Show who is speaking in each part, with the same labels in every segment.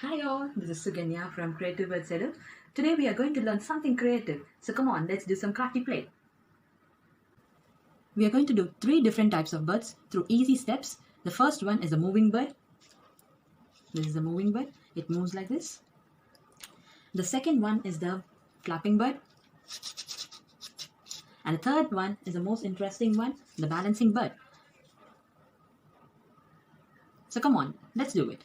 Speaker 1: Hi all, this is Suganya from creativebirdsedu. Today we are going to learn something creative. So come on, let's do some crafty play. We are going to do 3 different types of birds through easy steps. The first one is a moving bird. This is a moving bird. It moves like this. The second one is the flapping bird. And the third one is the most interesting one, the balancing bird. So come on, let's do it.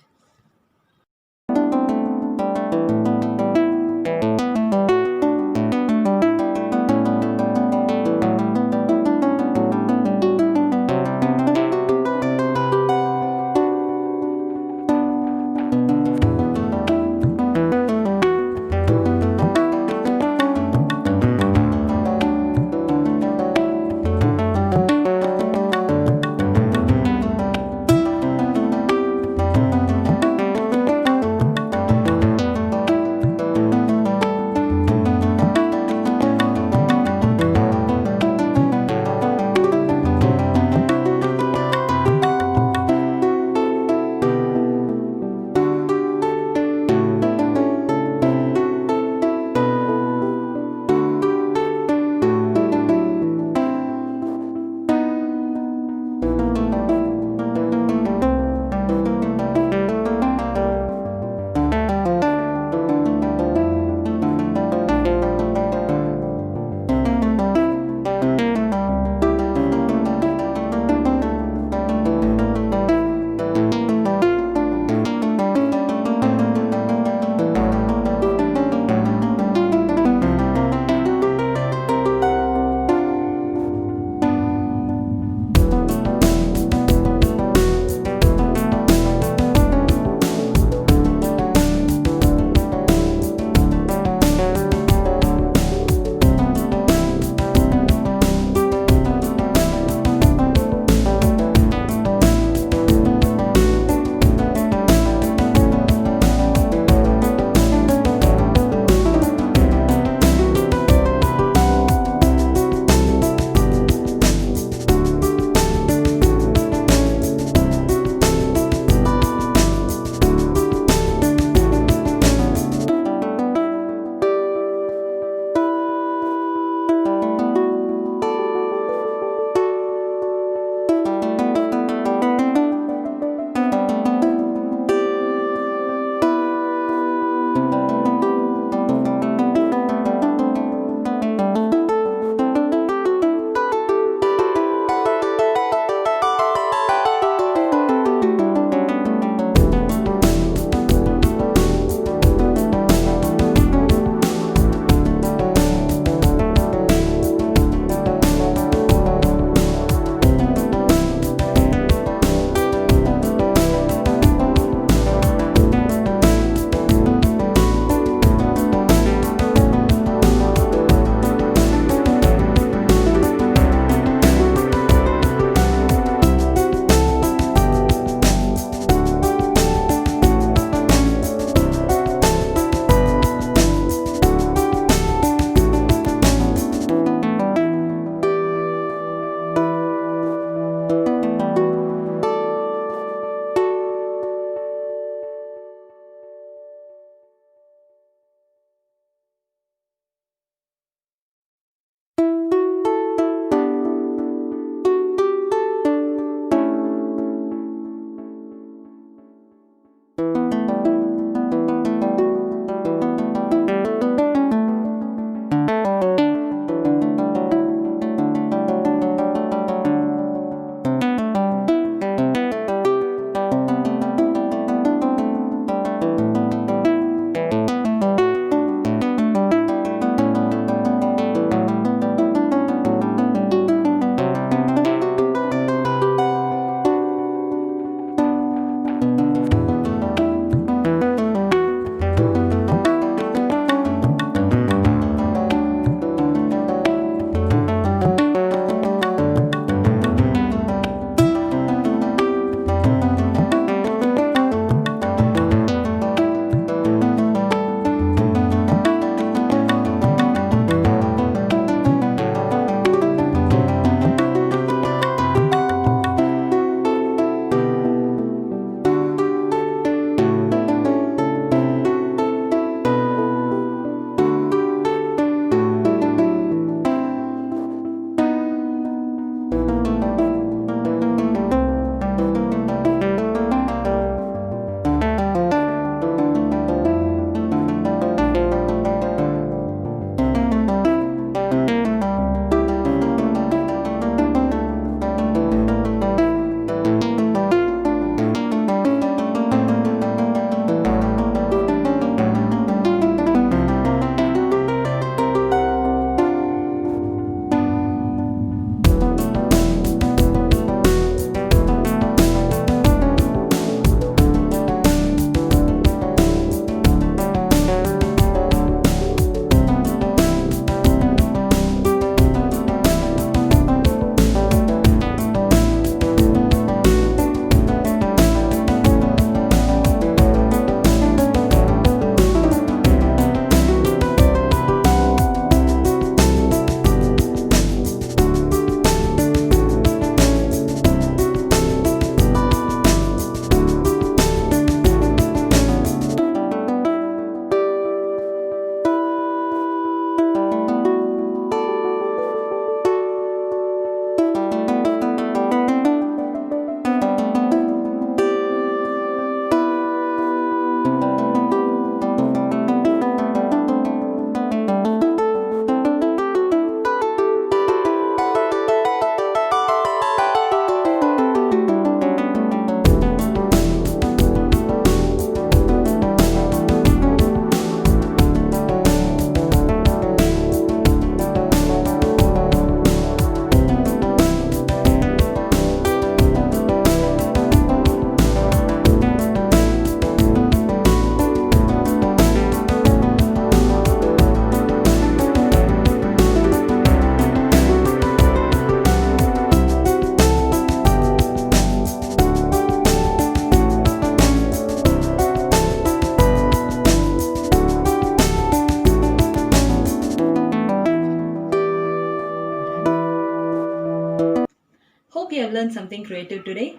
Speaker 1: hope you have learned something creative today.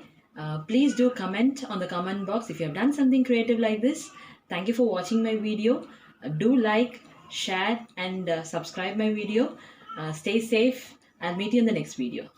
Speaker 1: Please do comment on the comment box if you have done something creative like this. Thank you for watching my video. Do like, share and subscribe my video. Stay safe. I'll meet you in the next video.